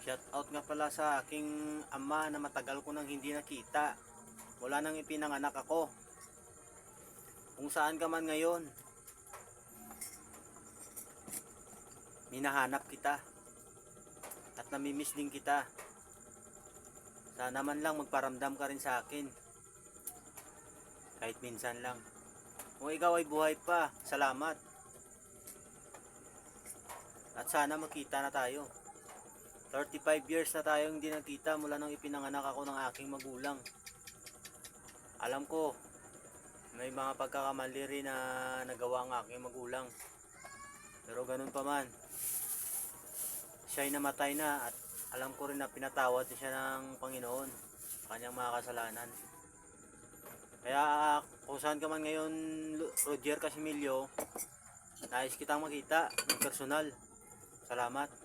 Shout out nga pala sa aking ama na matagal ko nang hindi nakita. Wala nang ipinanganak ako. Kung saan ka man ngayon, minahanap kita at namimiss din kita. Sana man lang magparamdam ka rin sa akin. Kahit minsan lang. Kung ikaw ay buhay pa, salamat. At sana makita na tayo. 35 years na tayong hindi nagkita mula nang ipinanganak ako ng aking magulang. Alam ko, may mga pagkakamali rin na nagawa ang aking magulang. Pero ganun pa man, siya'y namatay na at alam ko rin na pinatawad siya ng Panginoon sa kanyang mga kasalanan. Kaya kung saan ka man ngayon, Roger Casimilio, nais kitang makita ng personal. Salamat.